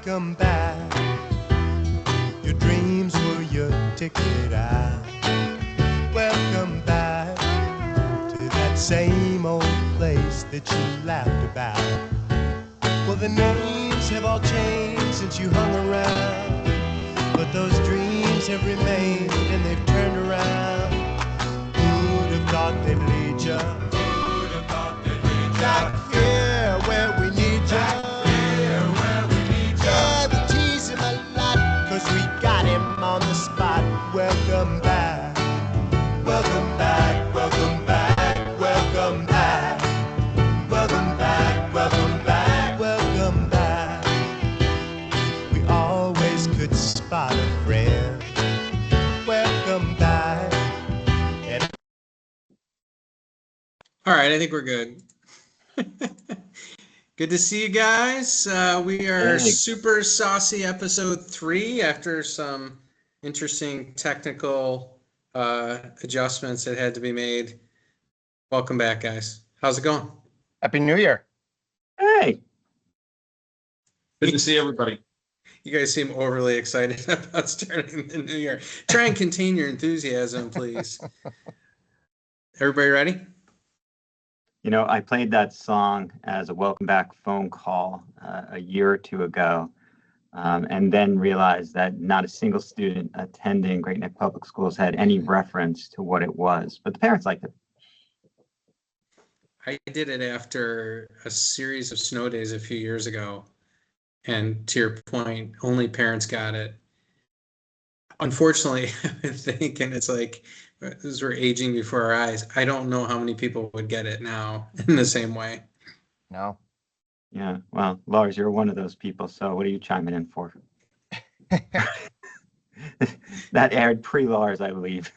welcome back. Your dreams were your ticket out. Welcome back to that same old place that you laughed about. Well, the names have all changed since you hung around, but those dreams have remained and they've turned around. Who'd have thought they'd lead you? Who'd have thought they'd lead you? Back here where we need you. Back here where we need you. Yeah, we tease him a lot, 'cause we got him on the spot. Welcome back. Welcome back. Welcome back. Welcome back. Welcome back. Welcome back. Welcome back. We always could spot a friend. Welcome back. All right, I think we're good. Good to see you guys. We are Super Saucy episode 3 after some interesting technical adjustments that had to be made. Welcome back, guys. How's it going? Happy New Year. Hey. Good to see everybody. You guys seem overly excited about starting the new year. Try and contain your enthusiasm, please. Everybody ready? You know, I played that song as a welcome back phone call a year or two ago, and then realized that not a single student attending Great Neck Public Schools had any reference to what it was, but the parents liked it. I did it after a series of snow days a few years ago, and to your point, only parents got it. Unfortunately, I think, and it's like, as we're aging before our eyes, I don't know how many people would get it now in the same way. No. Yeah, well, Lars, you're one of those people, so what are you chiming in for? That aired pre-Lars, I believe.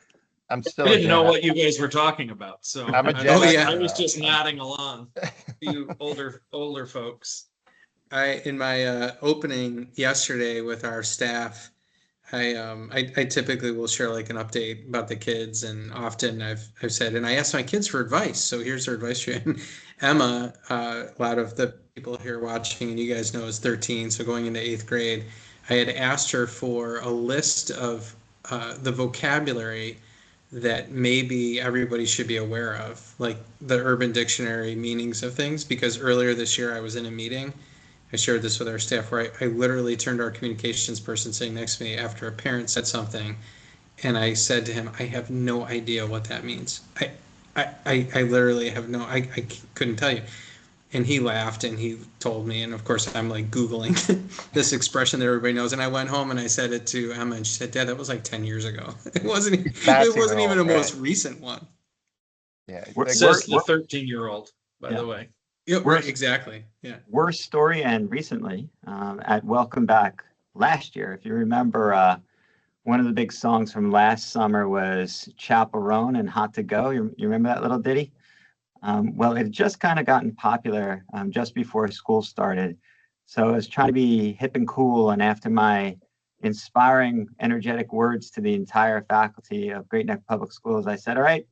I'm still. I didn't know what you guys were talking about, so I'm a I was just nodding along. You older folks. In my opening yesterday with our staff, I typically will share like an update about the kids, and often I've said, and I asked my kids for advice. So here's their advice for you. And Emma, a lot of the people here watching, and you guys know, is 13, so going into 8th grade. I had asked her for a list of the vocabulary that maybe everybody should be aware of, like the Urban Dictionary meanings of things, because earlier this year I was in a meeting. I shared this with our staff where I literally turned to our communications person sitting next to me after a parent said something, and I said to him, I have no idea what that means. I literally have I couldn't tell you. And he laughed and he told me, and of course I'm like Googling this expression that everybody knows. And I went home and I said it to Emma, and she said, Dad, that was like 10 years ago. It wasn't even a most recent one. Yeah. It says the 13-year-old, by the way. Yeah, right, exactly. Yeah. Worst story, and recently at Welcome Back last year, if you remember, one of the big songs from last summer was Chaperone and Hot to Go. You remember that little ditty? Well, it had just kind of gotten popular just before school started. So I was trying to be hip and cool, and after my inspiring, energetic words to the entire faculty of Great Neck Public Schools, I said, all right,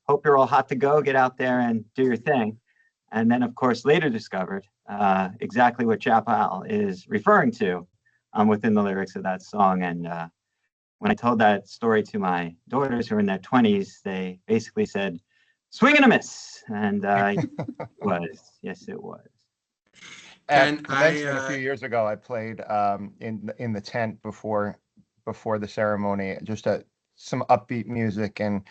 hope you're all hot to go, get out there and do your thing. And then, of course, later discovered exactly what Chappelle is referring to within the lyrics of that song. And when I told that story to my daughters who are in their 20s, they basically said, swing and a miss. And it was. Yes, it was. At commencement a few years ago, I played in the tent before the ceremony, just some upbeat music, and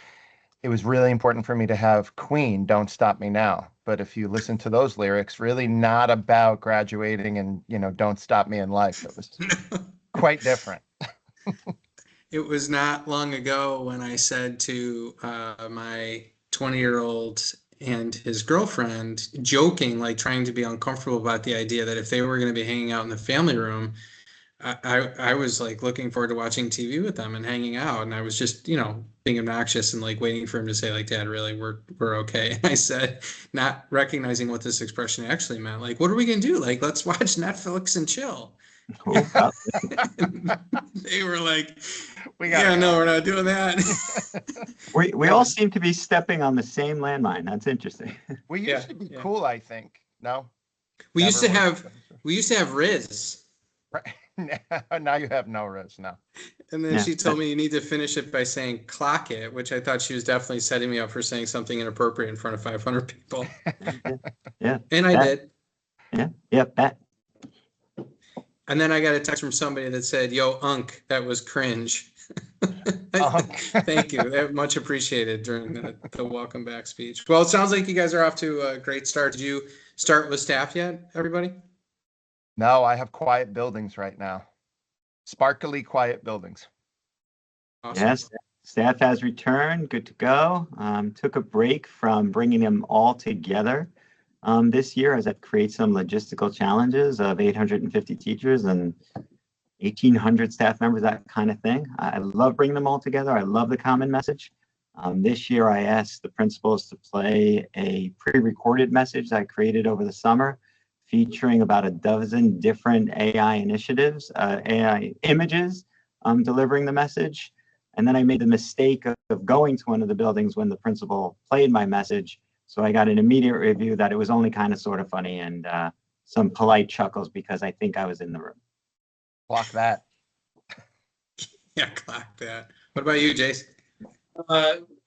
it was really important for me to have Queen, Don't Stop Me Now. But if you listen to those lyrics, really not about graduating and, don't stop me in life. It was quite different. It was not long ago when I said to my 20-year-old and his girlfriend, joking, like trying to be uncomfortable about the idea that if they were going to be hanging out in the family room, I was like looking forward to watching TV with them and hanging out, and I was just being obnoxious and like waiting for him to say like, Dad, really, we're okay. And I said, not recognizing what this expression actually meant, like, what are we gonna do? Like, let's watch Netflix and chill. And they were like, no, we're not doing that. we all seem to be stepping on the same landmine. That's interesting. We used to be cool, I think. No, we used to have Riz. Right. Now you have no risk now. And then Yeah. she told me you need to finish it by saying clock it, which I thought she was definitely setting me up for saying something inappropriate in front of 500 people. Yeah. And I did. Yeah. Yep. That. And then I got a text from somebody that said, "Yo, Unk, that was cringe." Thank you. That much appreciated during the welcome back speech. Well, it sounds like you guys are off to a great start. Did you start with staff yet, everybody? No, I have quiet buildings right now. Sparkly quiet buildings. Awesome. Yes. Staff has returned. Good to go. Took a break from bringing them all together this year as that creates some logistical challenges of 850 teachers and 1,800 staff members, that kind of thing. I love bringing them all together. I love the common message. This year, I asked the principals to play a pre-recorded message that I created over the summer, featuring about a dozen different AI initiatives, AI images, delivering the message. And then I made the mistake of going to one of the buildings when the principal played my message. So I got an immediate review that it was only kind of sort of funny and some polite chuckles because I think I was in the room. Block that. Yeah, clock that. What about you, Jace?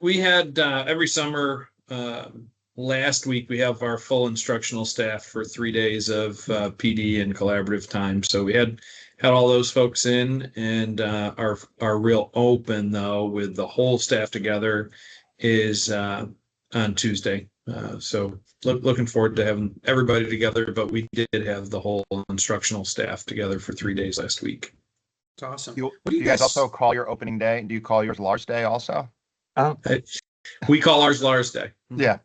We had every summer, last week, we have our full instructional staff for 3 days of PD and collaborative time. So we had all those folks in, and our real open, though, with the whole staff together is on Tuesday. So looking forward to having everybody together, but we did have the whole instructional staff together for 3 days last week. It's awesome. Do you guys also call your opening day? Do you call yours Lars Day also? Oh, We call ours Lars Day. Yeah.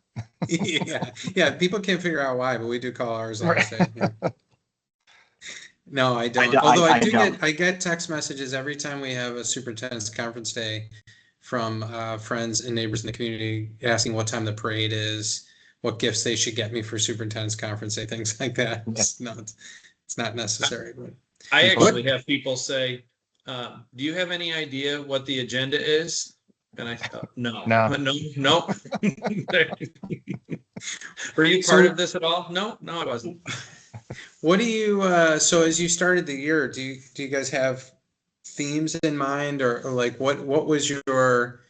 yeah. People can't figure out why, but we do call ours Lars Day. Yeah. No, I don't. Although I get text messages every time we have a superintendent's conference day from friends and neighbors in the community asking what time the parade is, what gifts they should get me for superintendent's conference day, things like that. It's not necessary. But I actually have people say, do you have any idea what the agenda is? And I thought, no. Were you part of this at all? No, I wasn't. What do you, so as you started the year, do you guys have themes in mind, or like what was your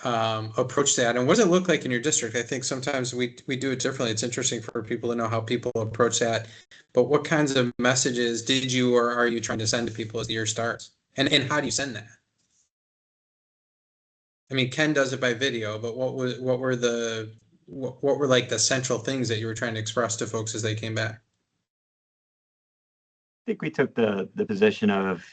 approach to that, and what does it look like in your district? I think sometimes we do it differently. It's interesting for people to know how people approach that, but what kinds of messages did you or are you trying to send to people as the year starts, and how do you send that? I mean, Ken does it by video, but what were like the central things that you were trying to express to folks as they came back? I think we took the position of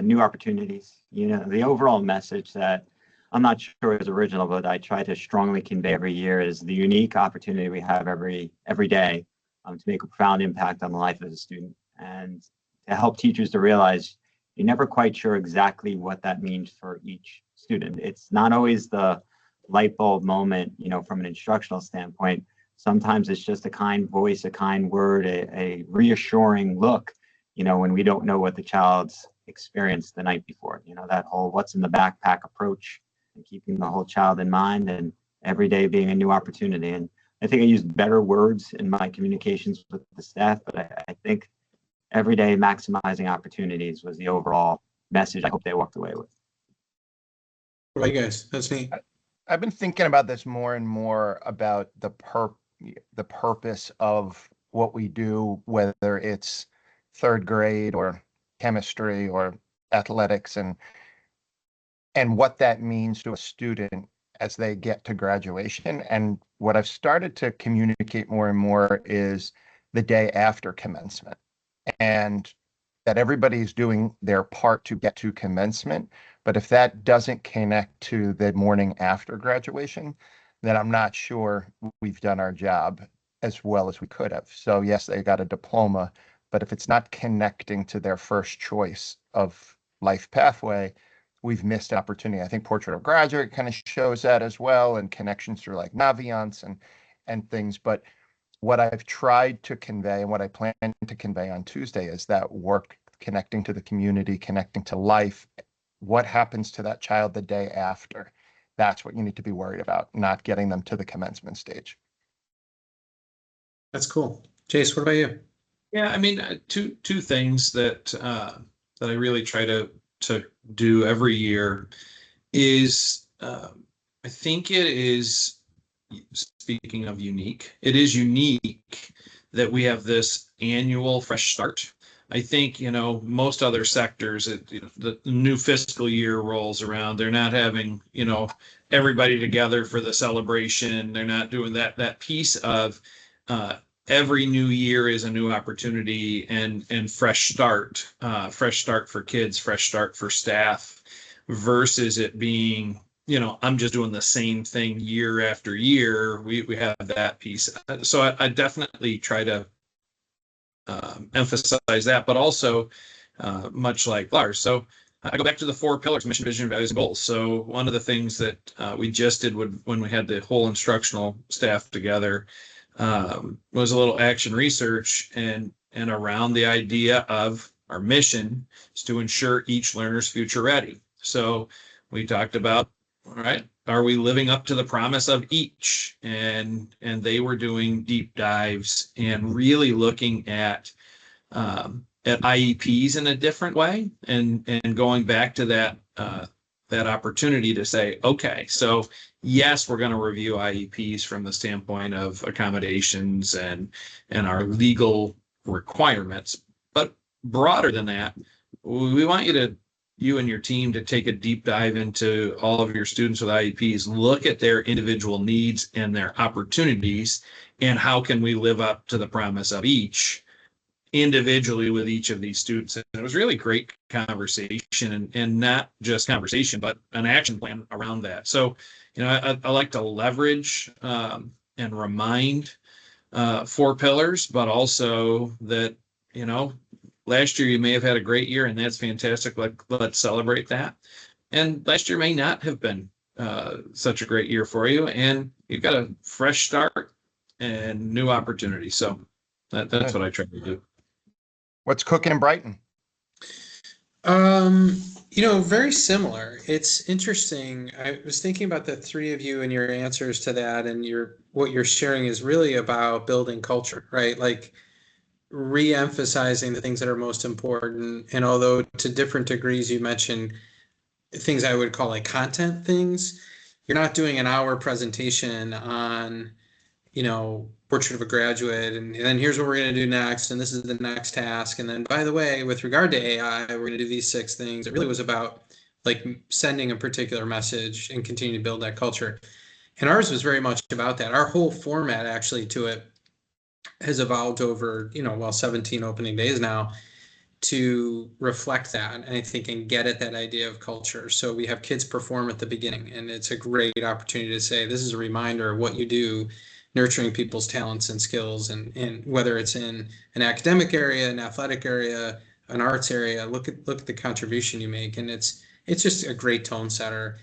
new opportunities. You know, the overall message that I'm not sure is original, but I try to strongly convey every year is the unique opportunity we have every day to make a profound impact on the life of a student, and to help teachers to realize you're never quite sure exactly what that means for each student. It's not always the light bulb moment, you know, from an instructional standpoint. Sometimes it's just a kind voice, a kind word, a reassuring look, you know, when we don't know what the child's experienced the night before. You know, that whole what's in the backpack approach, and keeping the whole child in mind, and every day being a new opportunity. And I think I used better words in my communications with the staff, but I think every day maximizing opportunities was the overall message I hope they walked away with. What about you guys? That's me. I've been thinking about this more and more about the purpose of what we do, whether it's third grade or chemistry or athletics, and what that means to a student as they get to graduation. And what I've started to communicate more and more is the day after commencement, and that everybody's doing their part to get to commencement. But if that doesn't connect to the morning after graduation, then I'm not sure we've done our job as well as we could have. So yes, they got a diploma, but if it's not connecting to their first choice of life pathway, we've missed an opportunity. I think Portrait of Graduate kind of shows that as well, and connections through like Naviance and things. But what I've tried to convey and what I plan to convey on Tuesday is that work, connecting to the community, connecting to life. What happens to that child the day after? That's what you need to be worried about, not getting them to the commencement stage. That's cool. Jace, what about you? Yeah, I mean, two things that that I really try to do every year is I think it is, speaking of unique, it is unique that we have this annual fresh start. I think, most other sectors, the new fiscal year rolls around, they're not having, everybody together for the celebration. They're not doing that piece of every new year is a new opportunity and fresh start for kids, fresh start for staff, versus it being, I'm just doing the same thing year after year. We have that piece. So I definitely try to emphasize that, but also much like Lars. So I go back to the 4 pillars: mission, vision, values, and goals. So one of the things that we just did when we had the whole instructional staff together was a little action research and around the idea of our mission is to ensure each learner's future ready. So we talked about, all right, are we living up to the promise of each? And they were doing deep dives and really looking at IEPs in a different way, and going back to that opportunity to say, okay, so yes, we're going to review IEPs from the standpoint of accommodations and our legal requirements, but broader than that, we want you and your team to take a deep dive into all of your students with IEPs, look at their individual needs and their opportunities, and how can we live up to the promise of each individually with each of these students. And it was really great conversation, and not just conversation, but an action plan around that. So, I like to leverage and remind 4 pillars, but also that, last year you may have had a great year, and that's fantastic. Let's celebrate that. And last year may not have been such a great year for you, and you've got a fresh start and new opportunities. So that's what I try to do. What's cooking in Brighton? Very similar. It's interesting. I was thinking about the 3 of you and your answers to that, and what you're sharing is really about building culture, right? Like re-emphasizing the things that are most important. And although to different degrees, you mentioned things I would call like content things, you're not doing an hour presentation on, portrait of a graduate, and then here's what we're going to do next, and this is the next task, and then by the way, with regard to AI, we're going to do these 6 things. It really was about like sending a particular message and continuing to build that culture. And ours was very much about that. Our whole format actually to it has evolved over, 17 opening days now to reflect that, and I think, and get at that idea of culture. So we have kids perform at the beginning, and it's a great opportunity to say, this is a reminder of what you do, nurturing people's talents and skills, and whether it's in an academic area, an athletic area, an arts area, look at the contribution you make. And it's just a great tone setter.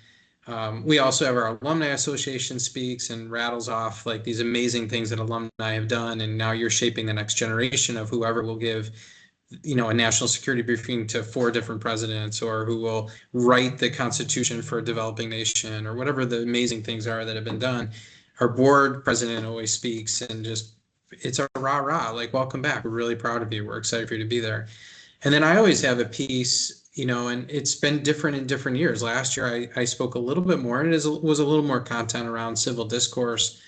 We also have our alumni association speaks and rattles off like these amazing things that alumni have done, and now you're shaping the next generation of whoever will give a national security briefing to 4 different presidents, or who will write the Constitution for a developing nation, or whatever the amazing things are that have been done. Our board president always speaks, and just, it's a rah-rah, like, welcome back. We're really proud of you. We're excited for you to be there. And then I always have a piece, and it's been different in different years. Last year, I spoke a little bit more, and it was a little more content around civil discourse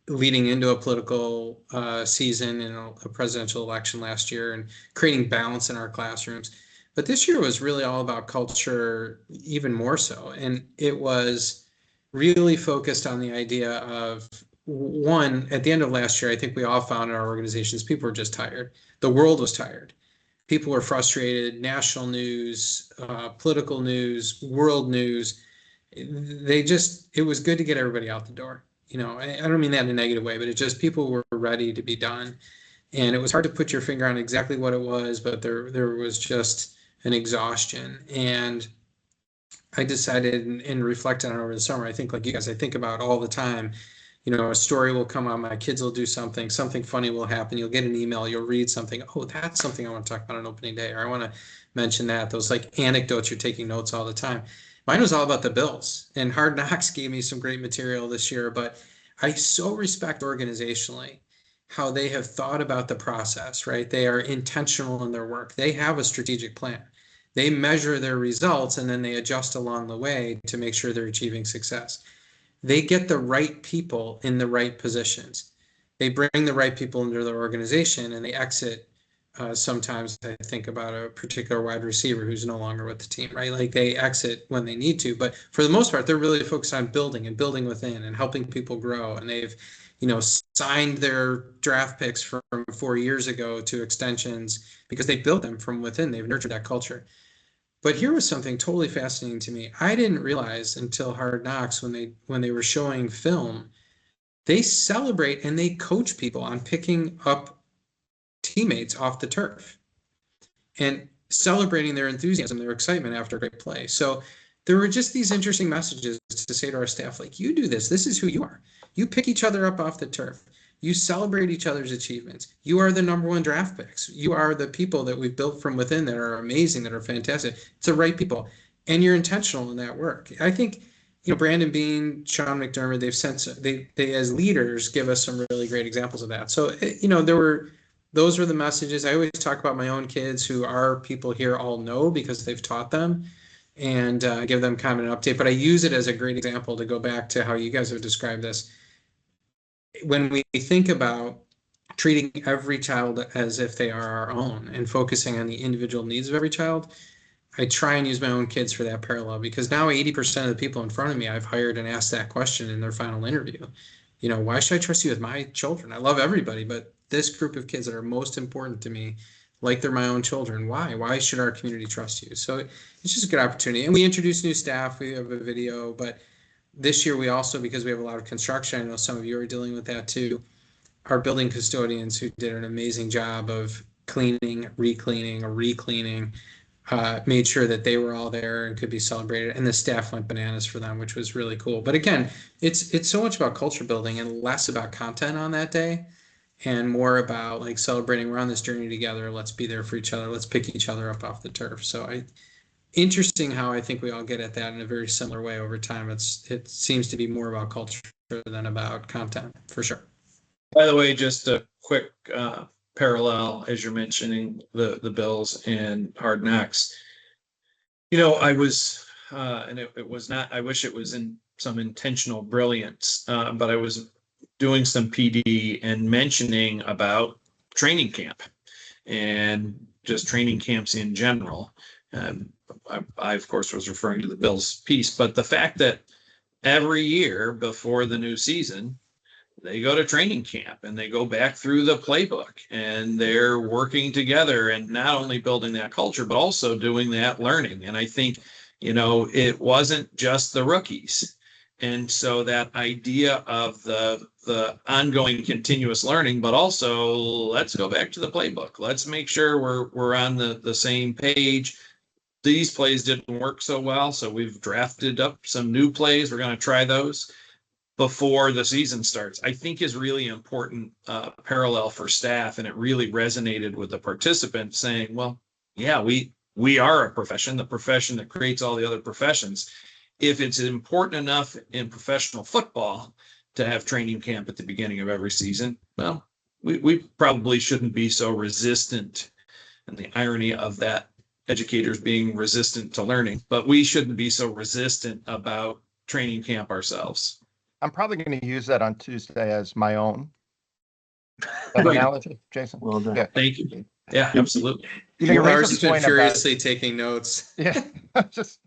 leading into a political season and a presidential election last year, and creating balance in our classrooms. But this year was really all about culture, even more so. And it was really focused on the idea of, one, at the end of last year, I think we all found in our organizations, people were just tired. The world was tired. People were frustrated. National news, political news, world news. It was good to get everybody out the door. I don't mean that in a negative way, but it just, people were ready to be done. And it was hard to put your finger on exactly what it was, but there was just an exhaustion. And I decided and reflected on it over the summer. I think, like you guys, I think about all the time, a story will come out, my kids will do something funny will happen. You'll get an email, you'll read something. Oh, that's something I want to talk about on opening day, or I want to mention that. Those like anecdotes, you're taking notes all the time. Mine was all about the Bills, and Hard Knocks gave me some great material this year, but I so respect organizationally how they have thought about the process, right? They are intentional in their work. They have a strategic plan. They measure their results and then they adjust along the way to make sure they're achieving success. They get the right people in the right positions. They bring the right people into their organization and they exit. Sometimes I think about a particular wide receiver who's no longer with the team, right? Like they exit when they need to, but for the most part, they're really focused on building and building within and helping people grow. And they've, signed their draft picks from 4 years ago to extensions because they built them from within. They've nurtured that culture. But here was something totally fascinating to me. I didn't realize until Hard Knocks when they were showing film, they celebrate and they coach people on picking up teammates off the turf and celebrating their enthusiasm, their excitement after a great play. So there were just these interesting messages to say to our staff, like, you do this. This is who you are. You pick each other up off the turf. You celebrate each other's achievements. You are the number one draft picks. You are the people that we've built from within that are amazing, that are fantastic. It's the right people. And you're intentional in that work. I think, Brandon Beane, Sean McDermott, they as leaders give us some really great examples of that. So, those were the messages. I always talk about my own kids who our people here all know because they've taught them, and give them kind of an update. But I use it as a great example to go back to how you guys have described this. When we think about treating every child as if they are our own and focusing on the individual needs of every child, I try and use my own kids for that parallel, because now 80% of the people in front of me I've hired and asked that question in their final interview. Why should I trust you with my children? I love everybody, but this group of kids that are most important to me, like they're my own children. Why should our community trust you? So it's just a good opportunity. And we introduce new staff. We have a video, but this year we also, because we have a lot of construction, I know some of you are dealing with that too, our building custodians who did an amazing job of cleaning, re-cleaning, made sure that they were all there and could be celebrated, and the staff went bananas for them, which was really cool. But again, it's so much about culture building and less about content on that day, and more about like celebrating we're on this journey together. Let's be there for each other. Let's pick each other up off the turf. So interesting how I think we all get at that in a very similar way over time. It seems to be more about culture than about content, for sure. By the way, just a quick parallel as you're mentioning the Bills and Hard Knocks. I was and it was not, I wish it was in some intentional brilliance, but I was doing some PD and mentioning about training camp and just training camps in general. I of course was referring to the Bills piece, but the fact that every year before the new season, they go to training camp and they go back through the playbook and they're working together and not only building that culture, but also doing that learning. And I think, it wasn't just the rookies. And so that idea of the ongoing continuous learning, but also let's go back to the playbook. Let's make sure we're on the same page. These plays didn't work so well, so we've drafted up some new plays. We're going to try those before the season starts, I think is really important parallel for staff. And it really resonated with the participants saying, well, yeah, we are a profession, the profession that creates all the other professions. If it's important enough in professional football to have training camp at the beginning of every season, well, we probably shouldn't be so resistant. And the irony of that, educators being resistant to learning, but we shouldn't be so resistant about training camp ourselves. I'm probably going to use that on Tuesday as my own analogy, Jason. Well done. Yeah. Thank you. Yeah, absolutely. Lars has been furiously taking notes. Yeah, just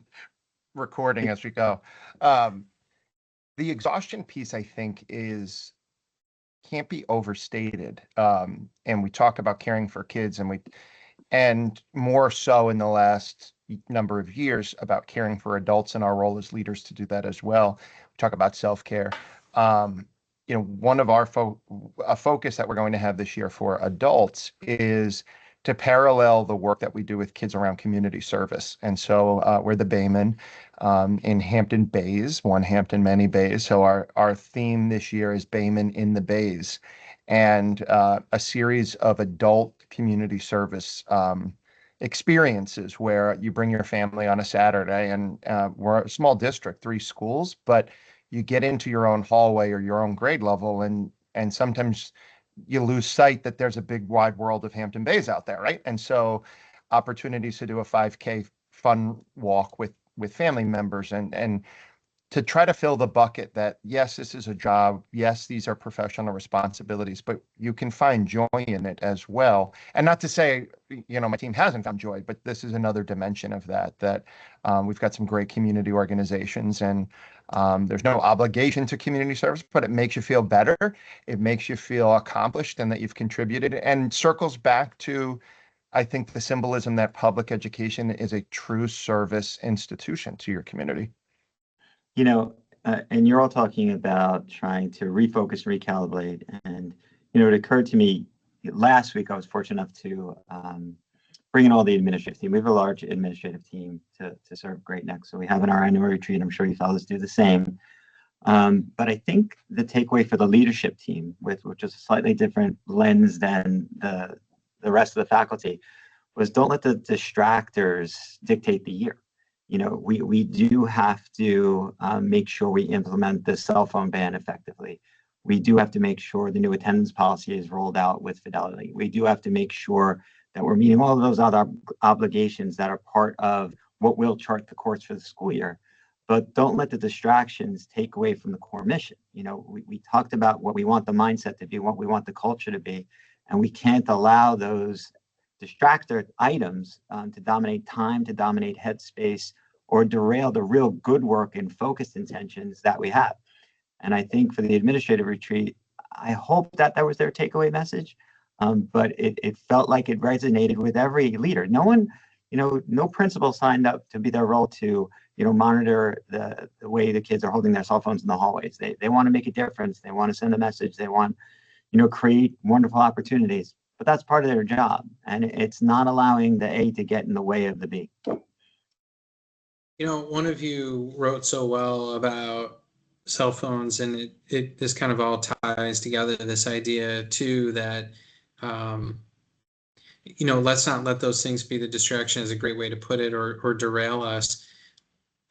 recording as we go. The exhaustion piece, I think, can't be overstated. And we talk about caring for kids, and more so in the last number of years about caring for adults and our role as leaders to do that as well. We talk about self-care. One of our focus that we're going to have this year for adults is to parallel the work that we do with kids around community service. And so we're the Bayman in Hampton Bays, one Hampton, many bays. So our theme this year is Bayman in the Bays, and a series of adult community service experiences where you bring your family on a Saturday, and we're a small district, 3 schools, but you get into your own hallway or your own grade level, and sometimes you lose sight that there's a big wide world of Hampton Bays out there, right? And so opportunities to do a 5K fun walk with family members, and to try to fill the bucket that, yes, this is a job. Yes, these are professional responsibilities, but you can find joy in it as well. And not to say, my team hasn't found joy, but this is another dimension of that we've got some great community organizations, and there's no obligation to community service, but it makes you feel better. It makes you feel accomplished and that you've contributed, and circles back to, I think, the symbolism that public education is a true service institution to your community. And you're all talking about trying to refocus, recalibrate. And, it occurred to me last week, I was fortunate enough to bring in all the administrative team. We have a large administrative team to serve Great Neck. So we have in our annual retreat, I'm sure you fellows do the same. But I think the takeaway for the leadership team, which is a slightly different lens than the rest of the faculty, was don't let the distractors dictate the year. We do have to make sure we implement the cell phone ban effectively. We do have to make sure the new attendance policy is rolled out with fidelity. We do have to make sure that we're meeting all of those other obligations that are part of what will chart the course for the school year. But don't let the distractions take away from the core mission. We talked about what we want the mindset to be, what we want the culture to be, and we can't allow those distractor items to dominate time, to dominate headspace, or derail the real good work and focused intentions that we have. And I think for the administrative retreat, I hope that was their takeaway message, but it felt like it resonated with every leader. No one, no principal signed up to be their role to, monitor the way the kids are holding their cell phones in the hallways. They want to make a difference. They want to send a message. They want, create wonderful opportunities. But that's part of their job, and it's not allowing the A to get in the way of the B. One of you wrote so well about cell phones, and this kind of all ties together, this idea too that let's not let those things be the distraction, is a great way to put it, or derail us.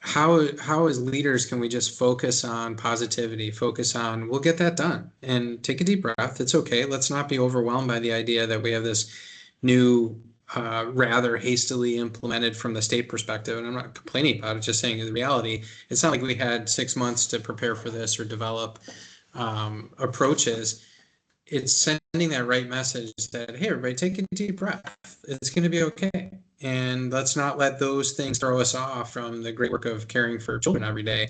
How as leaders can we just focus on positivity, focus on, we'll get that done, and take a deep breath. It's okay. Let's not be overwhelmed by the idea that we have this new rather hastily implemented from the state perspective. And I'm not complaining about it, just saying the reality. It's not like we had 6 months to prepare for this or develop approaches. It's sending that right message that, hey, everybody, take a deep breath. It's going to be okay. And let's not let those things throw us off from the great work of caring for children every day.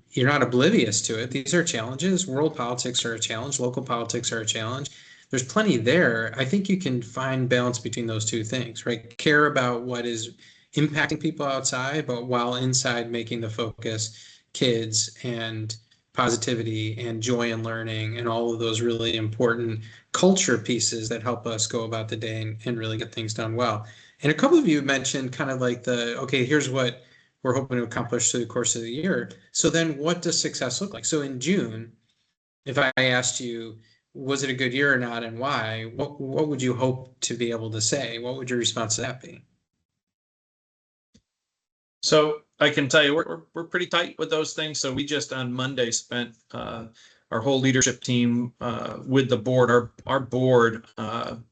You're not oblivious to it. These are challenges. World politics are a challenge. Local politics are a challenge. There's plenty there. I think you can find balance between those two things, right? Care about what is impacting people outside, but while inside making the focus kids and positivity and joy in learning and all of those really important culture pieces that help us go about the day and really get things done well. And a couple of you mentioned kind of like okay, here's what we're hoping to accomplish through the course of the year. So then what does success look like? So in June, if I asked you, was it a good year or not, and why, what would you hope to be able to say? What would your response to that be? So I can tell you we're pretty tight with those things. So we just on Monday spent our whole leadership team with the board. Our board,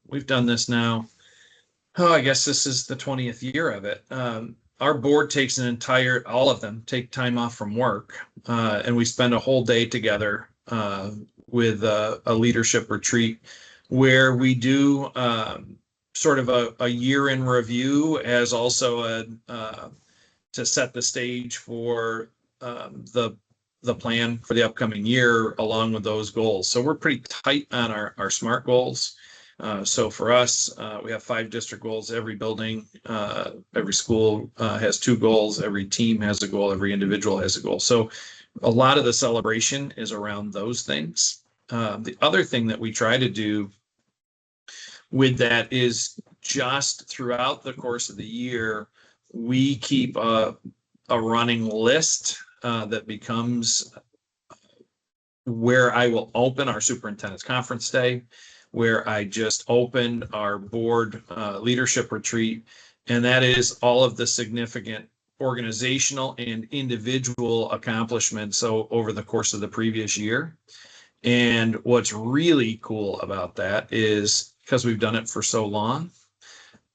we've done this now. I guess this is the 20th year of it. Our board takes all of them take time off from work, and we spend a whole day together with a leadership retreat where we do sort of a year in review, as also to set the stage for the plan for the upcoming year along with those goals. So we're pretty tight on our SMART goals. So for us, we have 5 district goals. Every building, every school has 2 goals. Every team has a goal. Every individual has a goal. So a lot of the celebration is around those things. The other thing that we try to do with that is just throughout the course of the year, we keep a running list that becomes where I will open our superintendent's conference day, where I just opened our board leadership retreat. And that is all of the significant organizational and individual accomplishments over the course of the previous year. And what's really cool about that is, because we've done it for so long,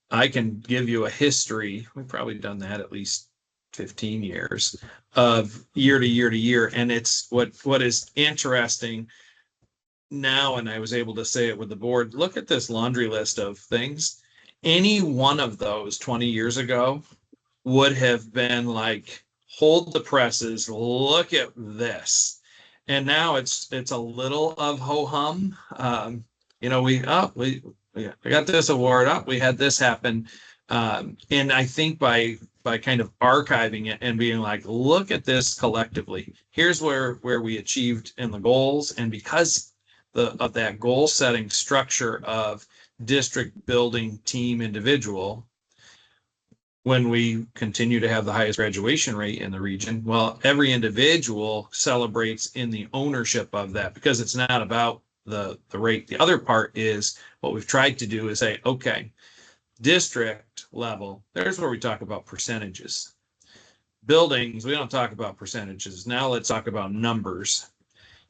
I can give you a history. We've probably done that at least 15 years of year to year to year. And it's what is interesting now, and I was able to say it with the board, look at this laundry list of things. Any one of those 20 years ago would have been like, hold the presses, look at this. And now it's a little of ho-hum. We got this award up, we had this happen. And I think by kind of archiving it and being like, look at this collectively, here's where we achieved in the goals. And because of that goal setting structure of district, building, team, individual, when we continue to have the highest graduation rate in the region, well, every individual celebrates in the ownership of that, because it's not about the rate. The other part is what we've tried to do is say, okay, district level, there's where we talk about percentages. Buildings, we don't talk about percentages. Now let's talk about numbers.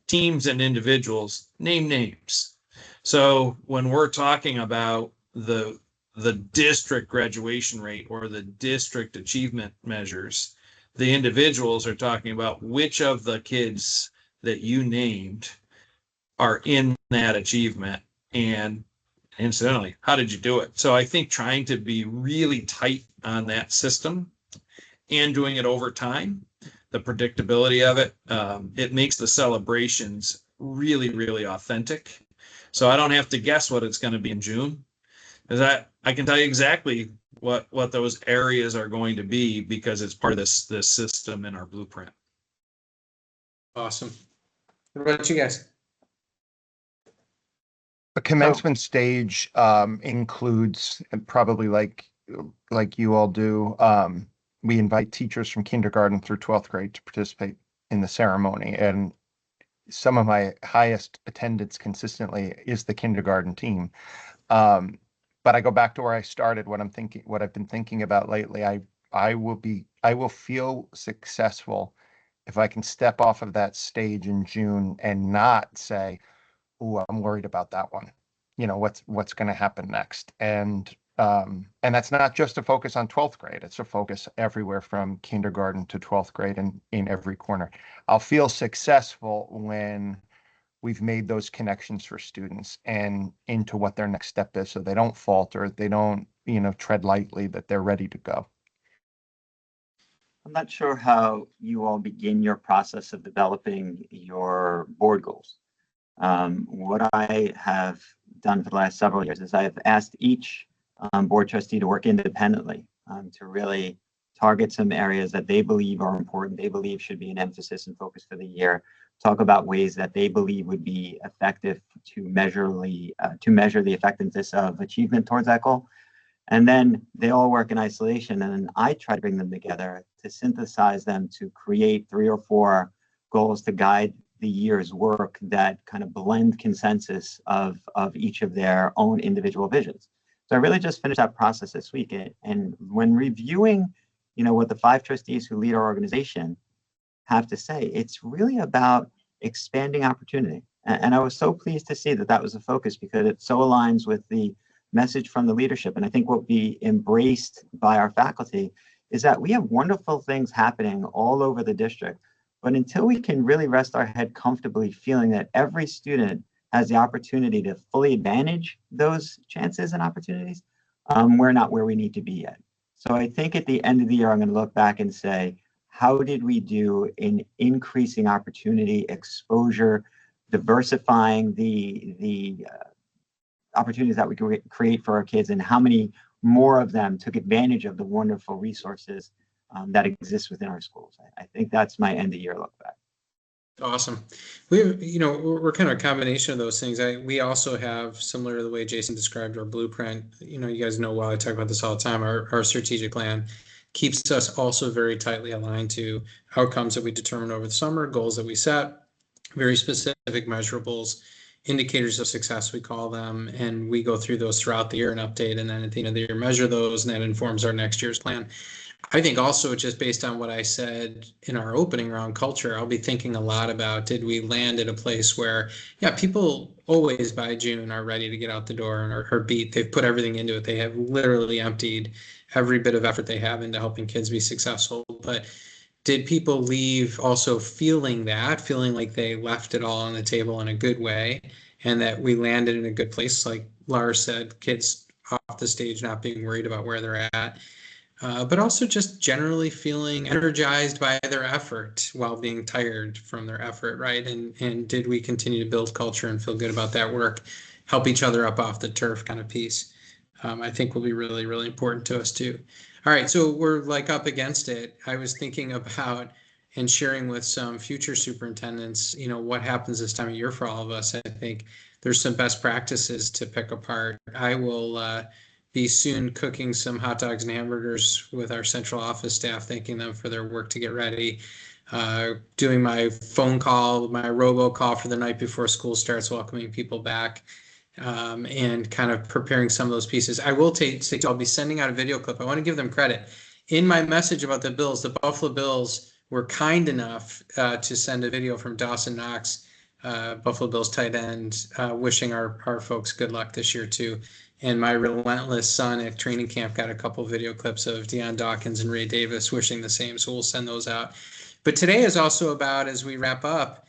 Teams and individuals, name names. So when we're talking about the district graduation rate or the district achievement measures, the individuals are talking about which of the kids that you named are in that achievement, and incidentally, how did you do it? So I think trying to be really tight on that system and doing it over time, the predictability of it, it makes the celebrations really, really authentic. So I don't have to guess what it's going to be in June, because I can tell you exactly what those areas are going to be, because it's part of this system in our blueprint. Awesome. What about you guys? The commencement stage includes, probably like you all do, we invite teachers from kindergarten through 12th grade to participate in the ceremony. And some of my highest attendance consistently is the kindergarten team. But I go back to where I started, what I've been thinking about lately. I will feel successful if I can step off of that stage in June and not say, "Oh, I'm worried about that one. What's going to happen next?" And that's not just a focus on 12th grade. It's a focus everywhere from kindergarten to 12th grade and in every corner. I'll feel successful when we've made those connections for students and into what their next step is, so they don't falter, they don't, tread lightly, that they're ready to go. I'm not sure how you all begin your process of developing your board goals. What I have done for the last several years is I've asked each board trustee to work independently to really target some areas that they believe are important, they believe should be an emphasis and focus for the year, talk about ways that they believe would be effective to measure the effectiveness of achievement towards that goal. And then they all work in isolation, and then I try to bring them together to synthesize them to create 3 or 4 goals to guide the year's work that kind of blend consensus of each of their own individual visions. So I really just finished that process this week. And when reviewing, what the 5 trustees who lead our organization have to say, it's really about expanding opportunity. And I was so pleased to see that was a focus, because it so aligns with the message from the leadership. And I think what we embraced by our faculty is that we have wonderful things happening all over the district. But until we can really rest our head comfortably feeling that every student has the opportunity to fully advantage those chances and opportunities, we're not where we need to be yet. So I think at the end of the year, I'm going to look back and say, how did we do in increasing opportunity, exposure, diversifying the opportunities that we can create for our kids, and how many more of them took advantage of the wonderful resources that exist within our schools. I think that's my end of year look back. Awesome. We're kind of a combination of those things. We also have, similar to the way Jason described our blueprint, you guys know, well, I talk about this all the time, our strategic plan keeps us also very tightly aligned to outcomes that we determine over the summer, goals that we set, very specific measurables, indicators of success, we call them, and we go through those throughout the year and update, and then at the end of the year measure those, and that informs our next year's plan. I think also just based on what I said in our opening around culture, I'll be thinking a lot about, did we land at a place where, yeah, people always by June are ready to get out the door and are beat. They've put everything into it. They have literally emptied every bit of effort they have into helping kids be successful. But did people leave also feeling like they left it all on the table in a good way, and that we landed in a good place? Like Lars said, kids off the stage not being worried about where they're at, but also just generally feeling energized by their effort while being tired from their effort, right? And did we continue to build culture and feel good about that work, help each other up off the turf kind of piece? I think will be really, really important to us too. All right, so we're like up against it. I was thinking about and sharing with some future superintendents, what happens this time of year for all of us. I think there's some best practices to pick apart. I will be soon cooking some hot dogs and hamburgers with our central office staff, thanking them for their work to get ready. Doing my phone call, my robocall for the night before school starts, welcoming people back, and kind of preparing some of those pieces. I will say I'll be sending out a video clip. I want to give them credit. In my message about the Bills, the Buffalo Bills were kind enough to send a video from Dawson Knox, Buffalo Bills tight end, wishing our folks good luck this year too. And my relentless son at training camp got a couple video clips of Deion Dawkins and Ray Davis wishing the same. So we'll send those out. But today is also about, as we wrap up,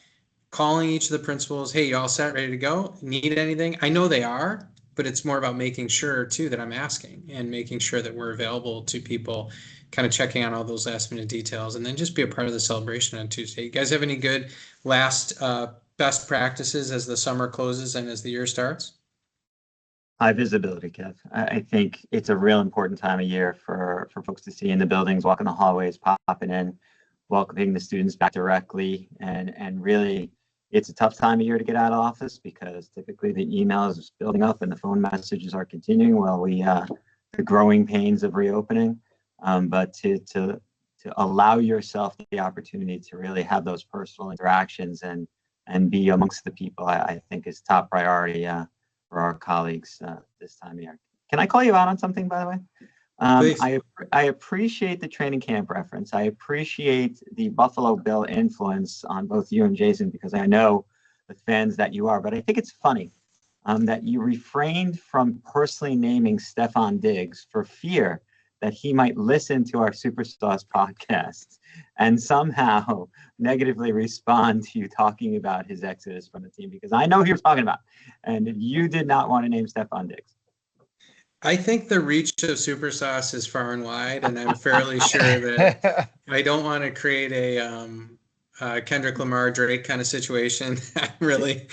calling each of the principals, hey, you all set, ready to go? Need anything? I know they are, but it's more about making sure too that I'm asking and making sure that we're available to people, kind of checking on all those last minute details, and then just be a part of the celebration on Tuesday. You guys have any good last best practices as the summer closes and as the year starts? High visibility, Kev. I think it's a real important time of year for folks to see in the buildings, walking the hallways, popping in, welcoming the students back directly. And really, it's a tough time of year to get out of office because typically the email is building up and the phone messages are continuing while the growing pains of reopening. But to allow yourself the opportunity to really have those personal interactions and be amongst the people, I think is top priority for our colleagues this time of year. Can I call you out on something, by the way? I appreciate the training camp reference. I appreciate the Buffalo Bill influence on both you and Jason, because I know the fans that you are. But I think it's funny that you refrained from personally naming Stefon Diggs for fear that he might listen to our Superstars podcast and somehow negatively respond to you talking about his exodus from the team, because I know who you're talking about, and you did not want to name Stefon Diggs. I think the reach of Supersauce is far and wide, and I'm fairly sure that I don't want to create a Kendrick Lamar Drake kind of situation. I'm really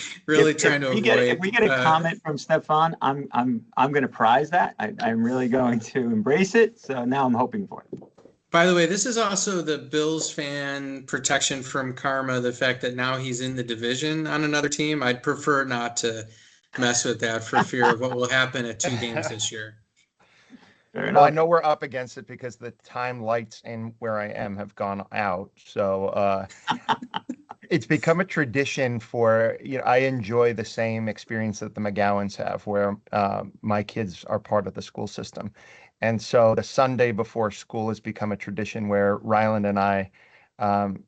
trying to avoid. If we get a comment from Stefon, I'm going to prize that. I'm really going to embrace it. So now I'm hoping for it. By the way, this is also the Bills fan protection from karma. The fact that now he's in the division on another team. I'd prefer not to mess with that for fear of what will happen at 2 games this year. Well, I know we're up against it because the time lights in where I am have gone out. So it's become a tradition for, I enjoy the same experience that the McGowans have, where my kids are part of the school system. And so the Sunday before school has become a tradition where Ryland and I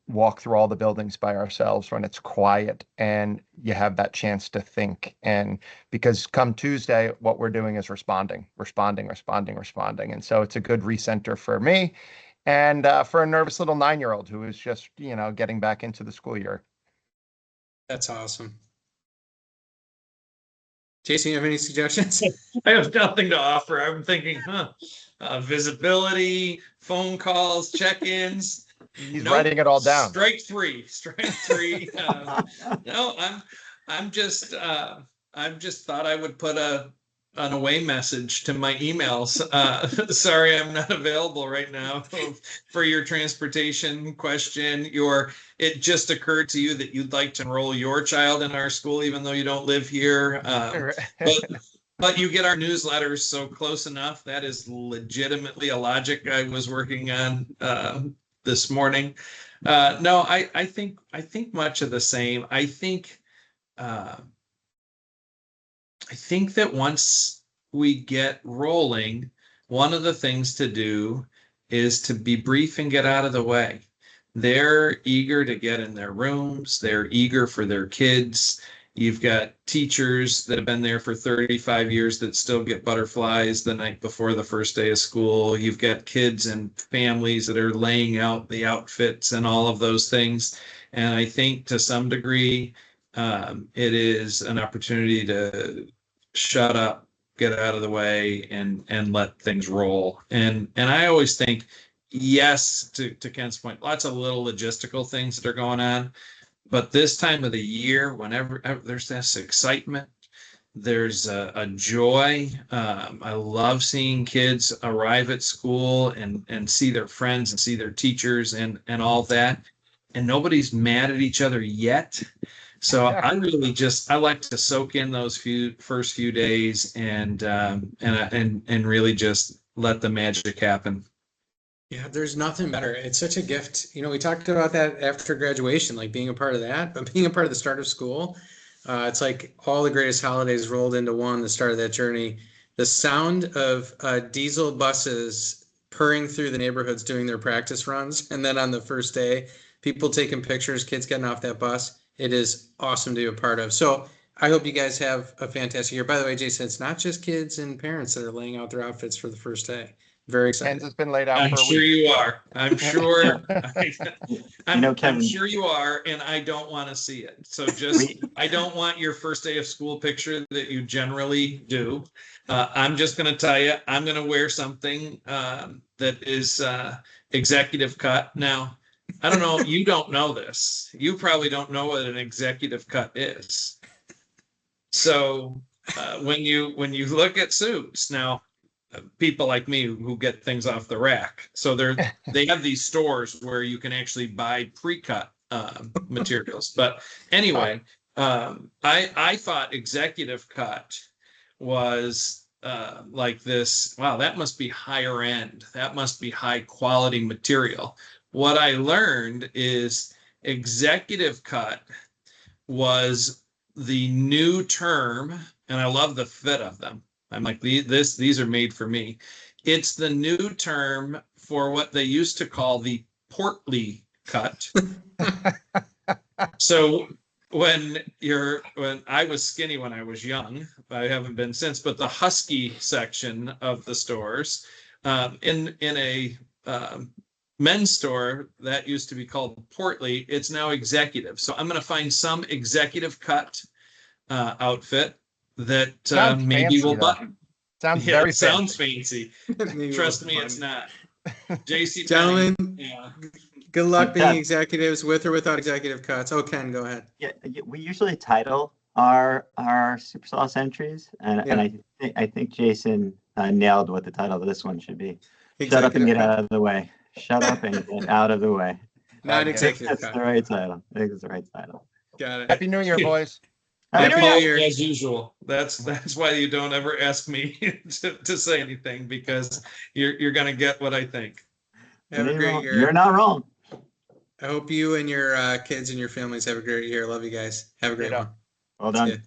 walk through all the buildings by ourselves when it's quiet and you have that chance to think. And because come Tuesday, what we're doing is responding. And so it's a good recenter for me and for a nervous little 9-year-old who is just, getting back into the school year. That's awesome. Jason, you have any suggestions? I have nothing to offer. I'm thinking, visibility, phone calls, check-ins. He's writing it all down. Strike three. No, I'm just thought I would put an away message to my emails. Sorry, I'm not available right now for your transportation question. It just occurred to you that you'd like to enroll your child in our school, even though you don't live here. But you get our newsletters, so close enough. That is legitimately a logic I was working on this morning. No, I think much of the same. I think that once we get rolling, one of the things to do is to be brief and get out of the way. They're eager to get in their rooms. They're eager for their kids. You've got teachers that have been there for 35 years that still get butterflies the night before the first day of school. You've got kids and families that are laying out the outfits and all of those things. And I think to some degree, it is an opportunity to shut up, get out of the way, and let things roll. And I always think, yes, to Ken's point, lots of little logistical things that are going on. But this time of the year, whenever there's this excitement, there's a joy. I love seeing kids arrive at school and see their friends and see their teachers and all that. And nobody's mad at each other yet. So I really I like to soak in those first few days and really just let the magic happen. Yeah, there's nothing better. It's such a gift. You know, we talked about that after graduation, like being a part of that, but being a part of the start of school, it's like all the greatest holidays rolled into one, the start of that journey. The sound of diesel buses purring through the neighborhoods doing their practice runs. And then on the first day, people taking pictures, kids getting off that bus. It is awesome to be a part of. So I hope you guys have a fantastic year. By the way, Jason, it's not just kids and parents that are laying out their outfits for the first day. Very excited. Ken's has been laid out I'm for a sure week. you are. I'm sure. I'm Kevin, sure you are, and I don't want to see it. So I don't want your first day of school picture that you generally do. I'm just going to tell you, I'm going to wear something that is executive cut. Now, I don't know. You don't know this. You probably don't know what an executive cut is. So when you look at suits now, people like me who get things off the rack. So they have these stores where you can actually buy pre-cut materials. But anyway, I thought executive cut was like this. Wow, that must be higher end. That must be high quality material. What I learned is executive cut was the new term, and I love the fit of them. I'm like, these are made for me. It's the new term for what they used to call the portly cut. So when I was skinny when I was young, I haven't been since, but the husky section of the stores, in a men's store that used to be called portly, it's now executive. So I'm going to find some executive cut outfit that maybe will button. Sounds very sounds fancy. Trust me, it's not. JC, gentlemen, yeah. Good luck being executives with or without executive cuts. Oh, Ken, go ahead. Yeah, we usually title our Super Sauce entries, and I think Jason nailed what the title of this one should be. Shut up and get out of the way. Shut up and get out of the way. Not executive That's the right title. I think it's the right title. Got it. Happy New Year, boys. Happy New Year. As usual. That's why you don't ever ask me to say anything, because you're gonna get what I think. Have a great year. You're not wrong. I hope you and your kids and your families have a great year. Love you guys. Have a great one. Well done.